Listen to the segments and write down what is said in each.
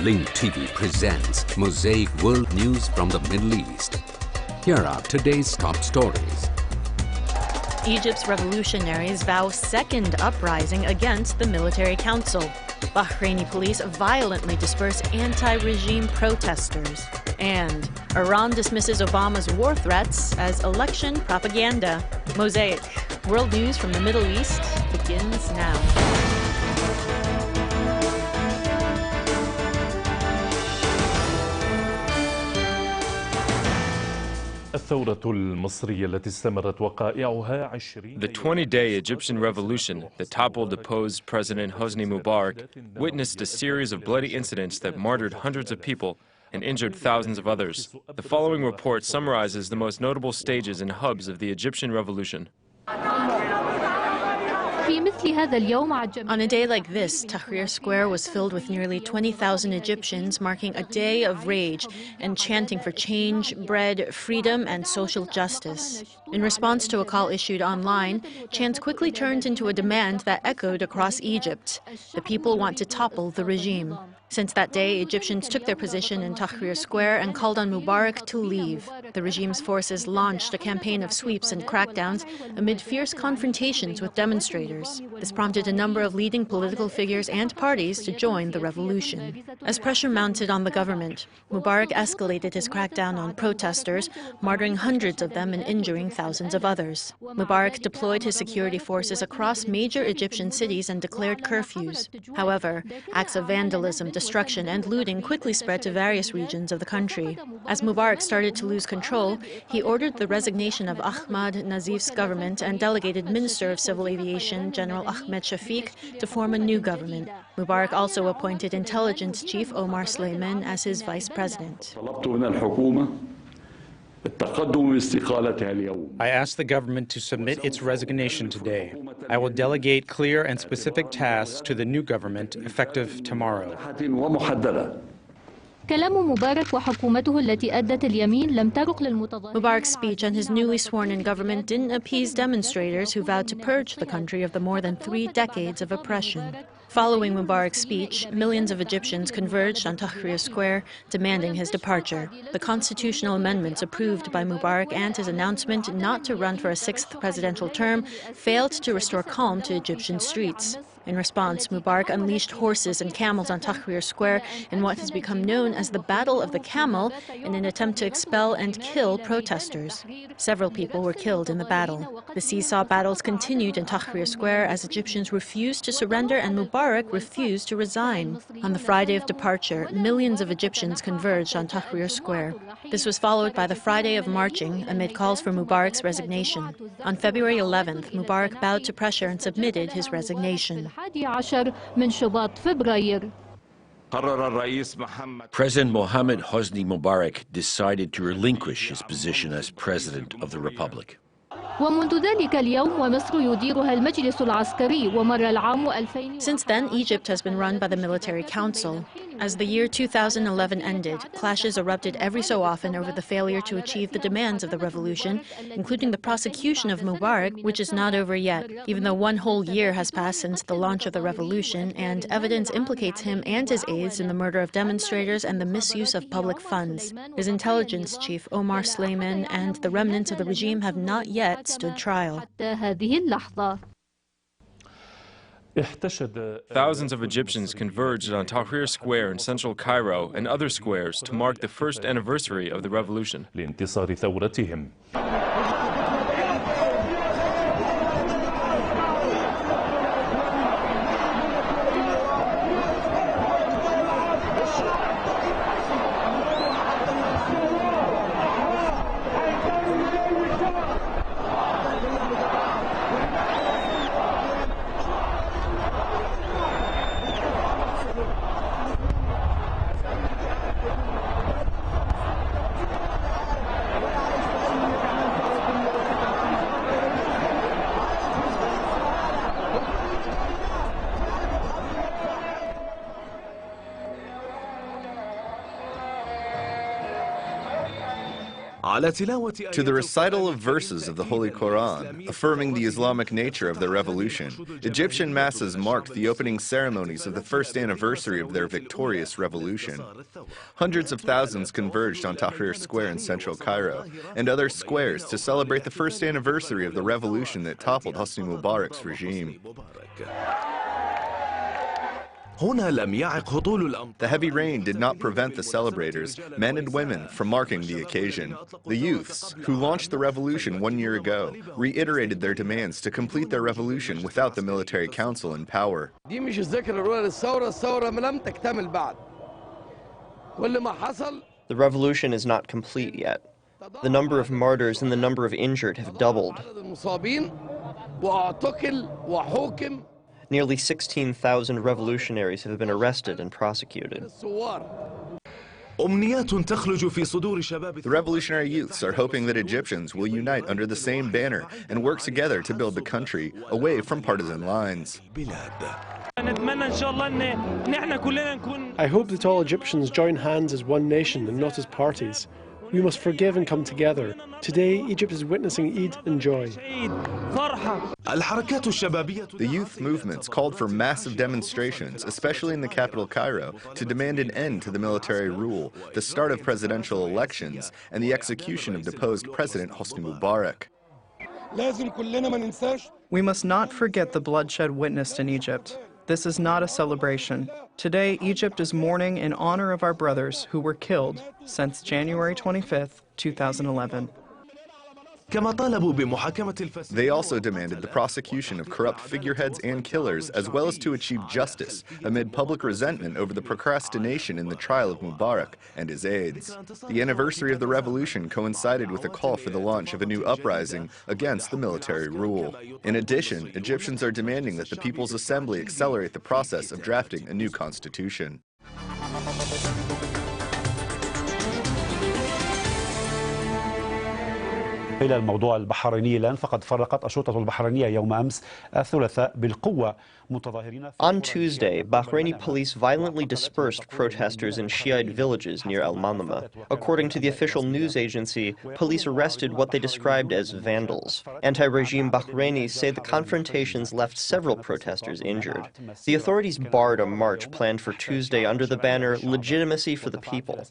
Link TV presents Mosaic World News from the Middle East. Here are today's top stories. Egypt's revolutionaries vow second uprising against the military council. Bahraini police violently disperse anti-regime protesters. And Iran dismisses Obama's war threats as election propaganda. Mosaic, world news from the Middle East, begins now. The 20-day Egyptian revolution that toppled deposed President Hosni Mubarak witnessed a series of bloody incidents that martyred hundreds of people and injured thousands of others. The following report summarizes the most notable stages and hubs of the Egyptian revolution. On a day like this, Tahrir Square was filled with nearly 20,000 Egyptians marking a day of rage and chanting for change, bread, freedom, and social justice. In response to a call issued online, chants quickly turned into a demand that echoed across Egypt. The people want to topple the regime. Since that day, Egyptians took their position in Tahrir Square and called on Mubarak to leave. The regime's forces launched a campaign of sweeps and crackdowns amid fierce confrontations with demonstrators. This prompted a number of leading political figures and parties to join the revolution. As pressure mounted on the government, Mubarak escalated his crackdown on protesters, martyring hundreds of them and injuring thousands of others. Mubarak deployed his security forces across major Egyptian cities and declared curfews. However, acts of vandalism, destruction, and looting quickly spread to various regions of the country. As Mubarak started to lose control, he ordered the resignation of Ahmad Nazif's government and delegated Minister of Civil Aviation General Ahmed Shafiq to form a new government. Mubarak also appointed Intelligence Chief Omar Suleiman as his vice president. I ask the government to submit its resignation today. I will delegate clear and specific tasks to the new government effective tomorrow. Mubarak's speech and his newly sworn-in government didn't appease demonstrators who vowed to purge the country of the more than 3 decades of oppression. Following Mubarak's speech, millions of Egyptians converged on Tahrir Square, demanding his departure. The constitutional amendments approved by Mubarak and his announcement not to run for a 6th presidential term failed to restore calm to Egyptian streets. In response, Mubarak unleashed horses and camels on Tahrir Square in what has become known as the Battle of the Camel in an attempt to expel and kill protesters. Several people were killed in the battle. The seesaw battles continued in Tahrir Square as Egyptians refused to surrender and Mubarak refused to resign. On the Friday of departure, millions of Egyptians converged on Tahrir Square. This was followed by the Friday of marching amid calls for Mubarak's resignation. On February 11th, Mubarak bowed to pressure and submitted his resignation. President Mohammed Hosni Mubarak decided to relinquish his position as President of the Republic. Since then, Egypt has been run by the military council. As the year 2011 ended, clashes erupted every so often over the failure to achieve the demands of the revolution, including the prosecution of Mubarak, which is not over yet, even though 1 whole year has passed since the launch of the revolution, and evidence implicates him and his aides in the murder of demonstrators and the misuse of public funds. His intelligence chief, Omar Suleiman, and the remnants of the regime have not yet stood trial. Thousands of Egyptians converged on Tahrir Square in central Cairo and other squares to mark the first anniversary of the revolution. To the recital of verses of the Holy Quran, affirming the Islamic nature of the revolution, Egyptian masses marked the opening ceremonies of the first anniversary of their victorious revolution. Hundreds of thousands converged on Tahrir Square in central Cairo and other squares to celebrate the first anniversary of the revolution that toppled Hosni Mubarak's regime. The heavy rain did not prevent the celebrators, men and women, from marking the occasion. The youths, who launched the revolution 1 year ago, reiterated their demands to complete their revolution without the military council in power. The revolution is not complete yet. The number of martyrs and the number of injured have doubled. Nearly 16,000 revolutionaries have been arrested and prosecuted. The revolutionary youths are hoping that Egyptians will unite under the same banner and work together to build the country away from partisan lines. I hope that all Egyptians join hands as one nation and not as parties. We must forgive and come together. Today, Egypt is witnessing Eid and joy. The youth movements called for massive demonstrations, especially in the capital Cairo, to demand an end to the military rule, the start of presidential elections, and the execution of deposed President Hosni Mubarak. We must not forget the bloodshed witnessed in Egypt. This is not a celebration. Today, Egypt is mourning in honor of our brothers who were killed since January 25th, 2011. They also demanded the prosecution of corrupt figureheads and killers, as well as to achieve justice amid public resentment over the procrastination in the trial of Mubarak and his aides. The anniversary of the revolution coincided with a call for the launch of a new uprising against the military rule. In addition, Egyptians are demanding that the People's Assembly accelerate the process of drafting a new constitution. إلى الموضوع البحريني الآن فقد فرقت الشرطة البحرينية يوم أمس الثلاثاء بالقوة متظاهرين. On Tuesday, Bahraini police violently dispersed protesters in Shiite villages near al-Manama. According to the official news agency, police arrested what they described as vandals. Anti-regime Bahraini say the confrontations left several protesters injured. The authorities barred a march planned for Tuesday under the banner Legitimacy for the People.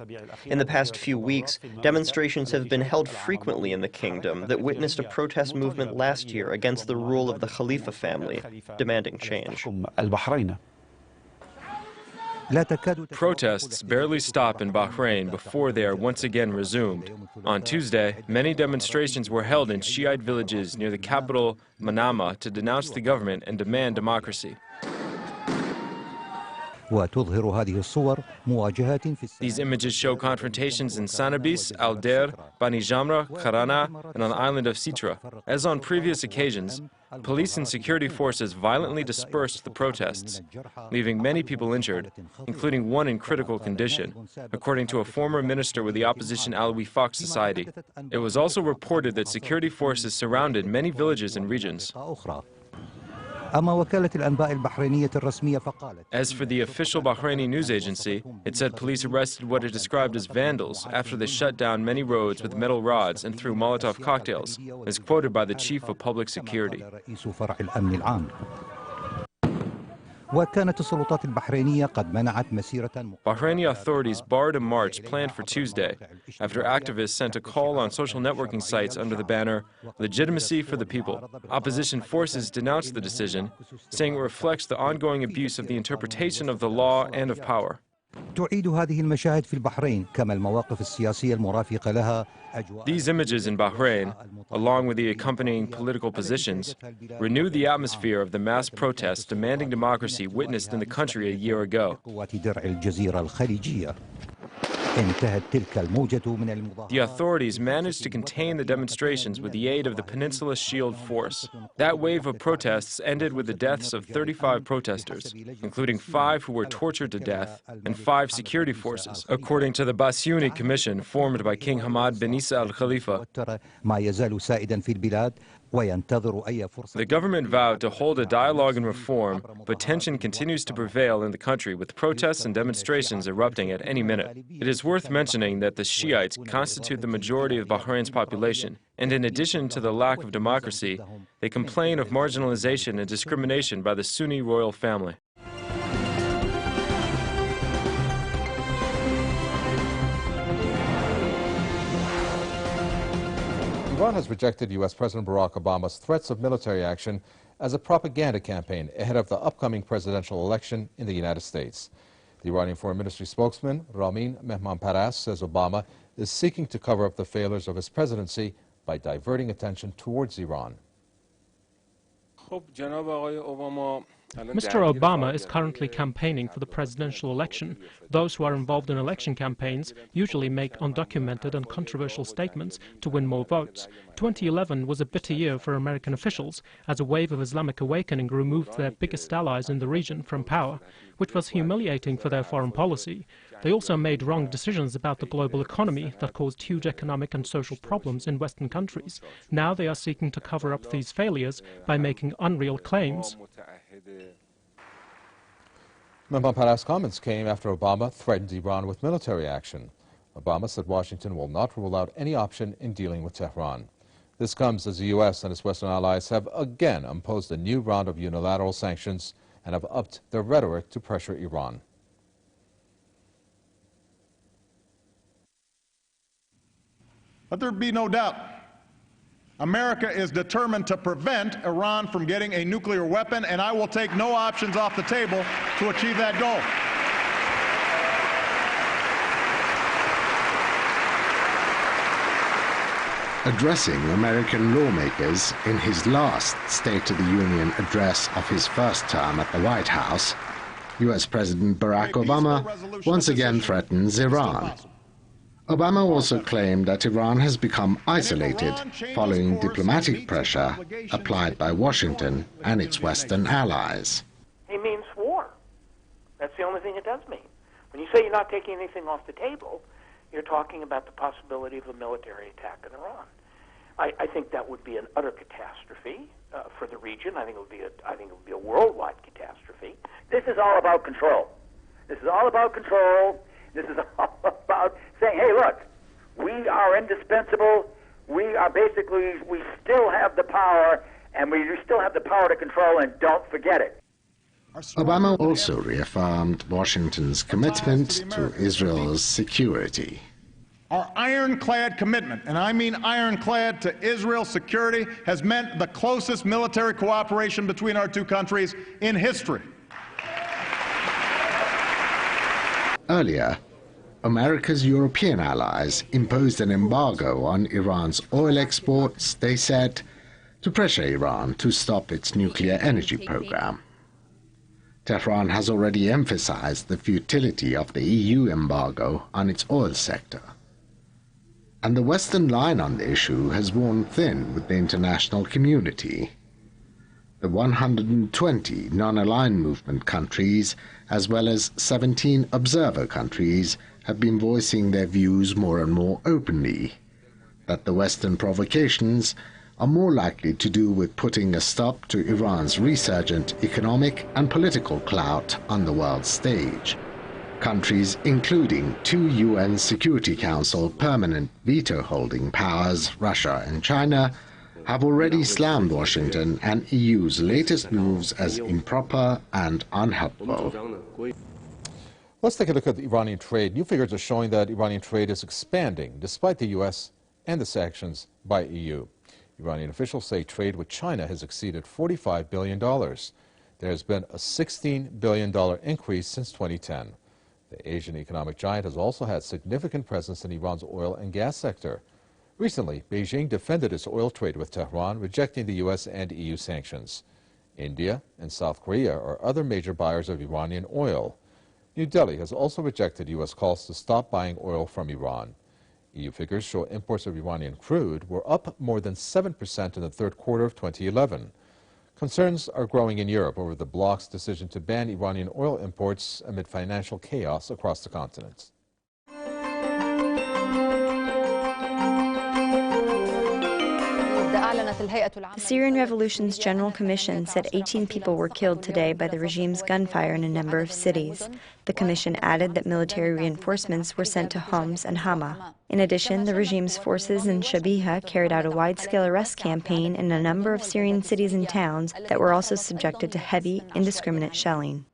In the past few weeks, demonstrations have been held frequently in the kingdom that witnessed a protest movement last year against the rule of the Khalifa family, demanding change. Protests barely stop in Bahrain before they are once again resumed. On Tuesday, many demonstrations were held in Shiite villages near the capital, Manama, to denounce the government and demand democracy. These images show confrontations in Sanabis, Al-Deir, Bani Jamra, Kharana, and on the island of Sitra. As on previous occasions, police and security forces violently dispersed the protests, leaving many people injured, including one in critical condition, according to a former minister with the opposition Al-Wifaq Society. It was also reported that security forces surrounded many villages and regions. As for the official Bahraini news agency, it said police arrested what it described as vandals after they shut down many roads with metal rods and threw Molotov cocktails, as quoted by the chief of public security. Bahraini authorities barred a march planned for Tuesday after activists sent a call on social networking sites under the banner Legitimacy for the People. Opposition forces denounced the decision, saying it reflects the ongoing abuse of the interpretation of the law and of power. These images in Bahrain, along with the accompanying political positions, renew the atmosphere of the mass protests demanding democracy witnessed in the country a year ago. The authorities managed to contain the demonstrations with the aid of the Peninsula Shield Force. That wave of protests ended with the deaths of 35 protesters, including 5 who were tortured to death and 5 security forces, according to the Bassiouni Commission formed by King Hamad bin Isa al-Khalifa. The government vowed to hold a dialogue and reform, but tension continues to prevail in the country with protests and demonstrations erupting at any minute. It is worth mentioning that the Shiites constitute the majority of Bahrain's population, and in addition to the lack of democracy, they complain of marginalization and discrimination by the Sunni royal family. Iran has rejected U.S. President Barack Obama's threats of military action as a propaganda campaign ahead of the upcoming presidential election in the United States. The Iranian Foreign Ministry spokesman, Ramin Mehmanparas, says Obama is seeking to cover up the failures of his presidency by diverting attention towards Iran. Mr. Obama is currently campaigning for the presidential election. Those who are involved in election campaigns usually make undocumented and controversial statements to win more votes. 2011 was a bitter year for American officials as a wave of Islamic awakening removed their biggest allies in the region from power, which was humiliating for their foreign policy. They also made wrong decisions about the global economy that caused huge economic and social problems in Western countries. Now they are seeking to cover up these failures by making unreal claims. Mehmanparas' comments came after Obama threatened Iran with military action. Obama said Washington will not rule out any option in dealing with Tehran. This comes as the U.S. and its Western allies have again imposed a new round of unilateral sanctions and have upped their rhetoric to pressure Iran. Let there be no doubt, America is determined to prevent Iran from getting a nuclear weapon, and I will take no options off the table to achieve that goal. Addressing American lawmakers in his last State of the Union address of his first term at the White House, U.S. President Barack Obama once again threatens Iran. Obama also claimed that Iran has become isolated following diplomatic pressure applied by Washington and its Western allies. He means war. That's the only thing it does mean. When you say you're not taking anything off the table, you're talking about the possibility of a military attack in Iran. I think that would be an utter catastrophe for the region. I think it would be a worldwide catastrophe. This is all about control. This is all about control. This is all about saying, hey, look, we are indispensable. We still have the power, and we still have the power to control, and don't forget it. Obama also reaffirmed Washington's commitment to Israel's security. Our ironclad commitment, and I mean ironclad, to Israel's security has meant the closest military cooperation between our two countries in history. Earlier, America's European allies imposed an embargo on Iran's oil exports, they said, to pressure Iran to stop its nuclear energy program. Tehran has already emphasized the futility of the EU embargo on its oil sector. And the Western line on the issue has worn thin with the international community. The 120 non-aligned movement countries, as well as 17 observer countries, have been voicing their views more and more openly, that the Western provocations are more likely to do with putting a stop to Iran's resurgent economic and political clout on the world stage. Countries including 2 UN Security Council permanent veto-holding powers, Russia and China, have already slammed Washington and EU's latest moves as improper and unhelpful. Let's take a look at the Iranian trade. New figures are showing that Iranian trade is expanding despite the U.S. and the sanctions by EU. Iranian officials say trade with China has exceeded $45 billion. There has been a $16 billion increase since 2010. The Asian economic giant has also had significant presence in Iran's oil and gas sector. Recently, Beijing defended its oil trade with Tehran, rejecting the U.S. and EU sanctions. India and South Korea are other major buyers of Iranian oil. New Delhi has also rejected U.S. calls to stop buying oil from Iran. EU figures show imports of Iranian crude were up more than 7% in the third quarter of 2011. Concerns are growing in Europe over the bloc's decision to ban Iranian oil imports amid financial chaos across the continent. The Syrian Revolution's General Commission said 18 people were killed today by the regime's gunfire in a number of cities. The commission added that military reinforcements were sent to Homs and Hama. In addition, the regime's forces in Shabiha carried out a wide-scale arrest campaign in a number of Syrian cities and towns that were also subjected to heavy, indiscriminate shelling.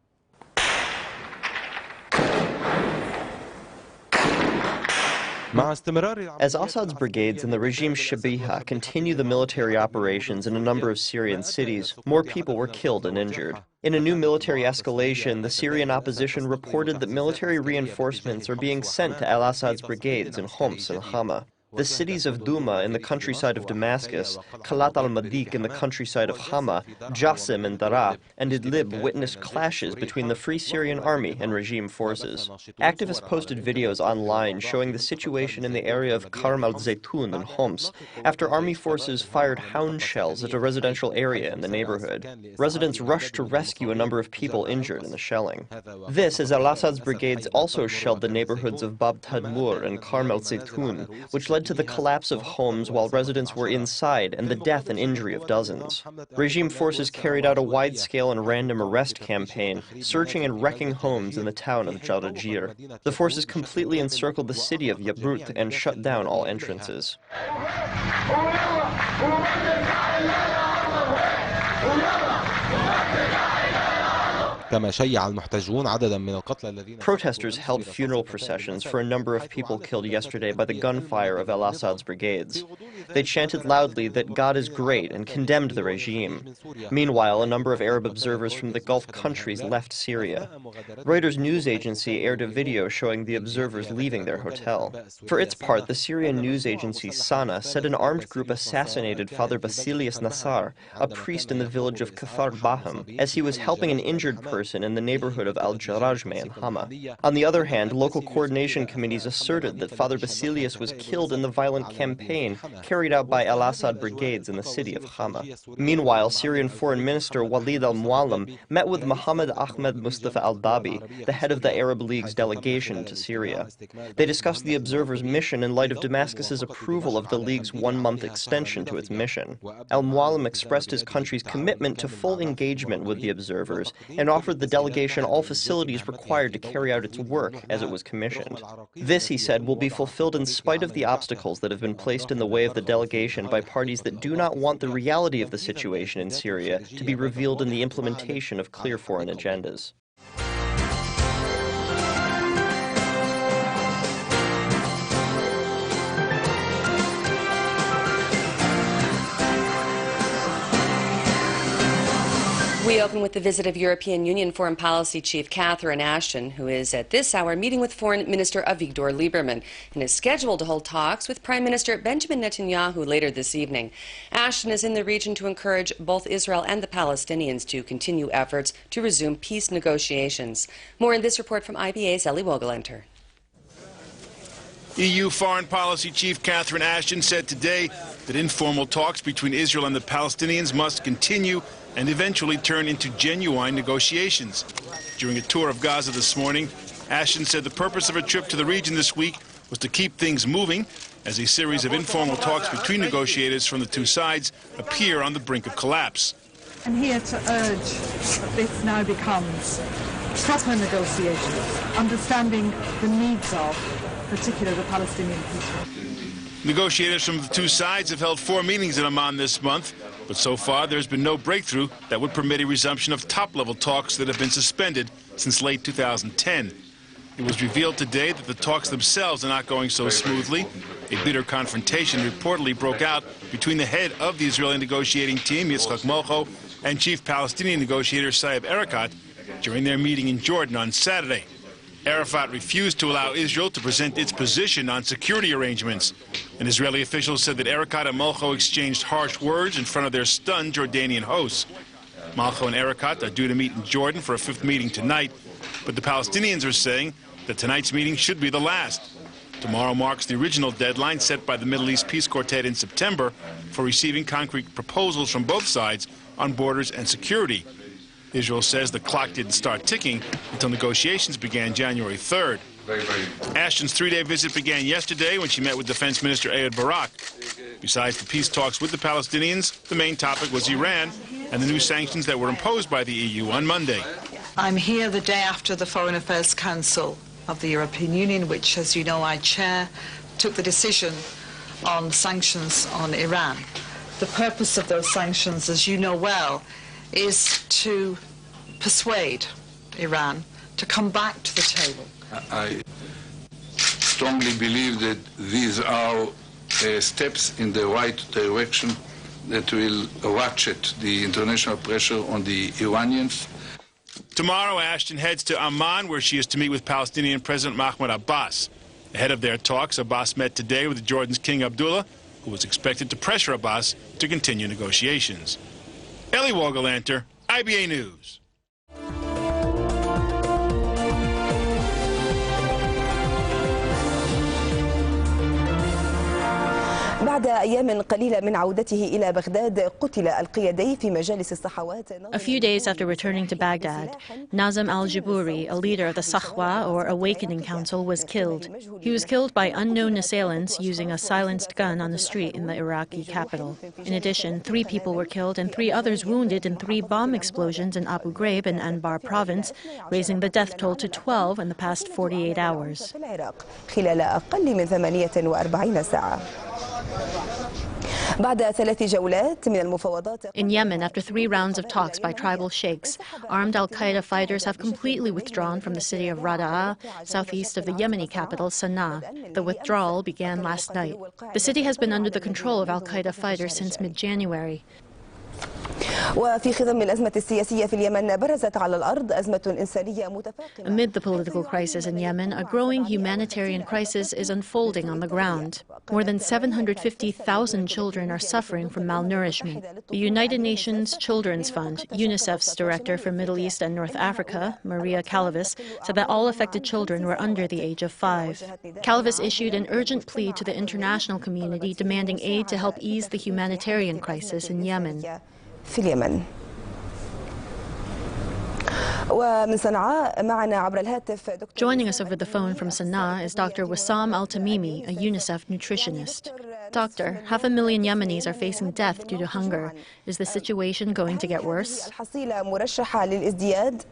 As Assad's brigades and the regime's Shabiha continue the military operations in a number of Syrian cities, more people were killed and injured. In a new military escalation, the Syrian opposition reported that military reinforcements are being sent to al-Assad's brigades in Homs and Hama. The cities of Douma in the countryside of Damascus, Khalat al-Madiq in the countryside of Hama, Jassim and Daraa, and Idlib witnessed clashes between the Free Syrian Army and regime forces. Activists posted videos online showing the situation in the area of Karm al-Zaytun in Homs after army forces fired hound shells at a residential area in the neighborhood. Residents rushed to rescue a number of people injured in the shelling. This as al-Assad's brigades also shelled the neighborhoods of Bab Tadmur and Karm al-Zaytun, which led to the collapse of homes while residents were inside and the death and injury of dozens. Regime forces carried out a wide-scale and random arrest campaign, searching and wrecking homes in the town of Jarajir. The forces completely encircled the city of Yabrut and shut down all entrances. Protesters held funeral processions for a number of people killed yesterday by the gunfire of al-Assad's brigades. They chanted loudly that God is great and condemned the regime. Meanwhile, a number of Arab observers from the Gulf countries left Syria. Reuters news agency aired a video showing the observers leaving their hotel. For its part, the Syrian news agency Sana said an armed group assassinated Father Basilius Nassar, a priest in the village of Kafar Baham, as he was helping an injured person in the neighborhood of Al-Jarajme in Hama. On the other hand, local coordination committees asserted that Father Basilius was killed in the violent campaign carried out by al-Assad brigades in the city of Hama. Meanwhile, Syrian Foreign Minister Walid al-Muallim met with Mohammed Ahmed Mustafa al-Dabi, the head of the Arab League's delegation to Syria. They discussed the observers' mission in light of Damascus's approval of the League's one-month extension to its mission. Al-Muallim expressed his country's commitment to full engagement with the observers and offered the delegation all facilities required to carry out its work as it was commissioned. This, he said, will be fulfilled in spite of the obstacles that have been placed in the way of the delegation by parties that do not want the reality of the situation in Syria to be revealed in the implementation of clear foreign agendas. We open with the visit of European Union Foreign Policy Chief Catherine Ashton, who is at this hour meeting with Foreign Minister Avigdor Lieberman and is scheduled to hold talks with Prime Minister Benjamin Netanyahu later this evening. Ashton is in the region to encourage both Israel and the Palestinians to continue efforts to resume peace negotiations. More in this report from IBA's Ellie Wogelenter. EU Foreign Policy Chief Catherine Ashton said today that informal talks between Israel and the Palestinians must continue and eventually turn into genuine negotiations. During a tour of Gaza this morning, Ashton said the purpose of her trip to the region this week was to keep things moving as a series of informal talks between negotiators from the two sides appear on the brink of collapse. I'm here to urge that this now becomes proper negotiations, understanding the needs of, particularly the Palestinian people. Negotiators from the two sides have held 4 meetings in Amman this month, but so far there's been no breakthrough that would permit a resumption of top-level talks that have been suspended since late 2010. It was revealed today that the talks themselves are not going so smoothly. A bitter confrontation reportedly broke out between the head of the Israeli negotiating team, Yitzhak Molcho, and chief Palestinian negotiator Saeb Erekat during their meeting in Jordan on Saturday. Arafat refused to allow Israel to present its position on security arrangements. An Israeli official said that Erekat and Molcho exchanged harsh words in front of their stunned Jordanian hosts. Molcho and Erekat are due to meet in Jordan for a 5th meeting tonight, but the Palestinians are saying that tonight's meeting should be the last. Tomorrow marks the original deadline set by the Middle East Peace Quartet in September for receiving concrete proposals from both sides on borders and security. Israel says the clock didn't start ticking until negotiations began January 3rd. Ashton's 3-day visit began yesterday when she met with Defense Minister Ehud Barak. Besides the peace talks with the Palestinians, the main topic was Iran and the new sanctions that were imposed by the EU on Monday. I'm here the day after the Foreign Affairs Council of the European Union, which, as you know, I chair, took the decision on sanctions on Iran. The purpose of those sanctions, as you know well, is to persuade Iran to come back to the table. I strongly believe that these are steps in the right direction that will ratchet the international pressure on the Iranians. Tomorrow, Ashton heads to Amman, where she is to meet with Palestinian President Mahmoud Abbas. Ahead of their talks, Abbas met today with Jordan's King Abdullah, who was expected to pressure Abbas to continue negotiations. Ellie Wogelanter, IBA News. بعد أيام قليلة من عودته إلى بغداد قتل القيادي في مجالس الصحوات. A few days after returning to Baghdad, Nazem al-Jaburi, a leader of the Sahwa or Awakening Council, was killed. He was killed by unknown assailants using a silenced gun on the street in the Iraqi capital. In addition, 3 people were killed and 3 others wounded in 3 bomb explosions in Abu Ghraib in Anbar province, raising the death toll to 12 in the past 48 hours. خلال أقل من 48 ساعة. In Yemen, after 3 rounds of talks by tribal sheikhs, armed al-Qaeda fighters have completely withdrawn from the city of Rada'a, southeast of the Yemeni capital, Sana'a. The withdrawal began last night. The city has been under the control of al-Qaeda fighters since mid-January. وفي خضم الأزمة السياسية في اليمن برزت على الأرض أزمة إنسانية متفاقمة. Amid the political crisis in Yemen, a growing humanitarian crisis is unfolding on the ground. More than 750,000 children are suffering from malnourishment. The United Nations Children's Fund, UNICEF's director for Middle East and North Africa, Maria Calavis, said that all affected children were under the age of 5. Calavis issued an urgent plea to the international community demanding aid to help ease the humanitarian crisis in Yemen. في اليمن. ومن صنعاء معنا عبر الهاتف. Joining us over the phone from Sana'a is Dr. Wissam Al-Tamimi, a UNICEF nutritionist. Doctor, 500,000 Yemenis are facing death due to hunger. Is the situation going to get worse? الحصيلة مرشحة للازدياد.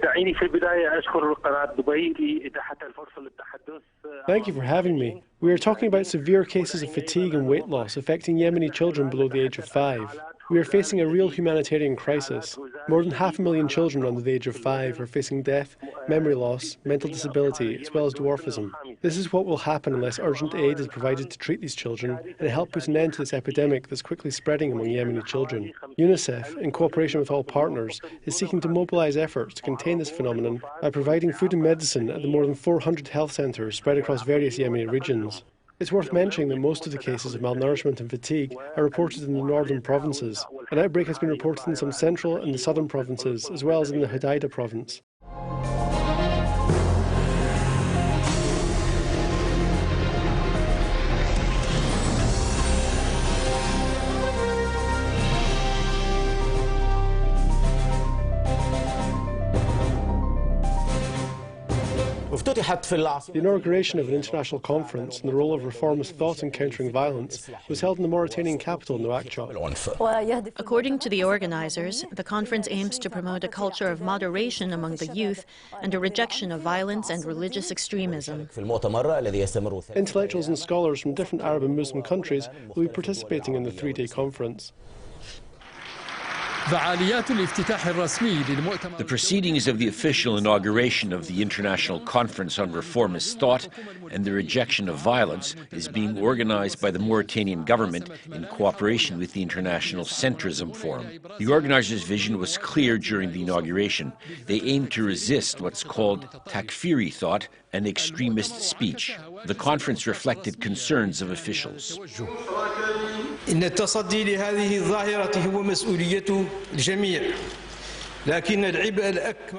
دعيني في البداية أشكر قناة دبي لإتاحة الفرصة للتحدث. Thank you for having me. We are talking about severe cases of fatigue and weight loss affecting Yemeni children below the age of 5. We are facing a real humanitarian crisis. More than 500,000 children under the age of 5 are facing death, memory loss, mental disability, as well as dwarfism. This is what will happen unless urgent aid is provided to treat these children and help put an end to this epidemic that's quickly spreading among Yemeni children. UNICEF, in cooperation with all partners, is seeking to mobilize efforts to contain this phenomenon by providing food and medicine at the more than 400 health centres spread across various Yemeni regions. It's worth mentioning that most of the cases of malnourishment and fatigue are reported in the northern provinces. An outbreak has been reported in some central and the southern provinces, as well as in the Hodeidah province. The inauguration of an international conference on the role of reformist thought in countering violence was held in the Mauritanian capital, Nouakchott. According to the organizers, the conference aims to promote a culture of moderation among the youth and a rejection of violence and religious extremism. Intellectuals and scholars from different Arab and Muslim countries will be participating in the 3-day conference. The proceedings of the official inauguration of the International Conference on Reformist Thought and the Rejection of Violence is being organized by the Mauritanian government in cooperation with the International Centrism Forum. The organizers' vision was clear during the inauguration. They aim to resist what's called takfiri thought and extremist speech. The conference reflected concerns of officials. إن التصدي لهذه الظاهرة هو مسؤولية الجميع.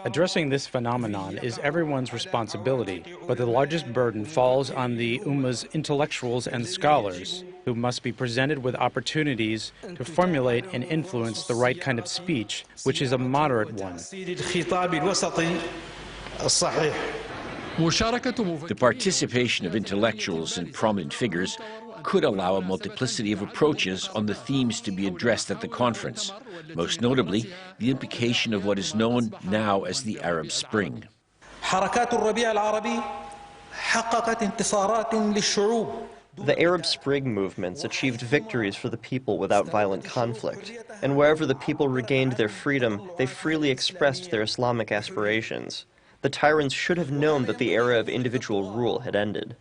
Addressing this phenomenon is everyone's responsibility, but the largest burden falls on the Ummah's intellectuals and scholars, who must be presented with opportunities to formulate and influence the right kind of speech, which is a moderate one. The participation of intellectuals and prominent figures could allow a multiplicity of approaches on the themes to be addressed at the conference, most notably the implication of what is known now as the Arab Spring. The Arab Spring movements achieved victories for the people without violent conflict, and wherever the people regained their freedom, they freely expressed their Islamic aspirations. The tyrants should have known that the era of individual rule had ended.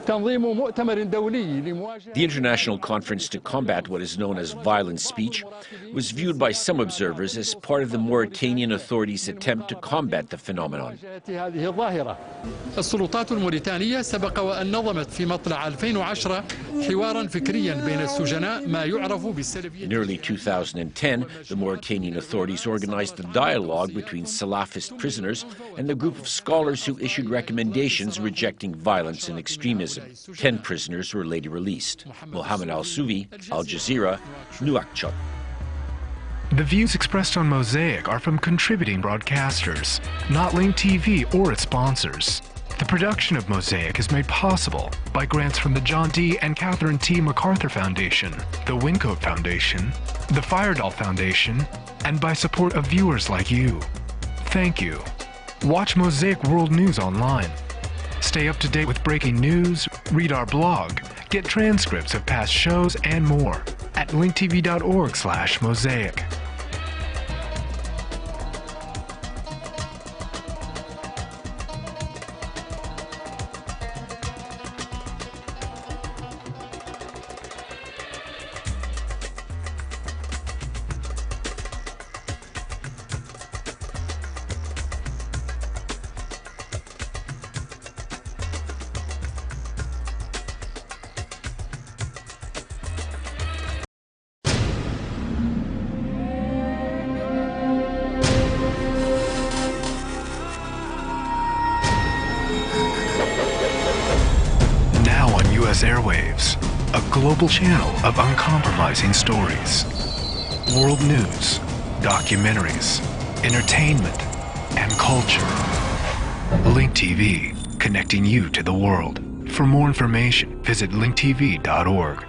The international conference to combat what is known as violent speech was viewed by some observers as part of the Mauritanian authorities' attempt to combat the phenomenon. السلطات الموريتانية سبق وأن نظمت في مطلع 2010 حوارا فكريا بين السجناء ما يعرف بالسلفية. In early 2010, the Mauritanian authorities organized a dialogue between Salafist prisoners and a group of scholars who issued recommendations rejecting violence and extremism. 10 prisoners were later released. Mohammed Al-Souvi, Al Jazeera, Nouakchott. The views expressed on Mosaic are from contributing broadcasters, not Link TV or its sponsors. The production of Mosaic is made possible by grants from the John D. and Catherine T. MacArthur Foundation, the Wincoat Foundation, the Firedoll Foundation, and by support of viewers like you. Thank you. Watch Mosaic World News online. Stay up to date with breaking news, read our blog, get transcripts of past shows, and more at linktv.org/mosaic. Airwaves, a global channel of uncompromising stories, world news, documentaries, entertainment, and culture. Link TV, connecting you to the world. For more information, visit linktv.org.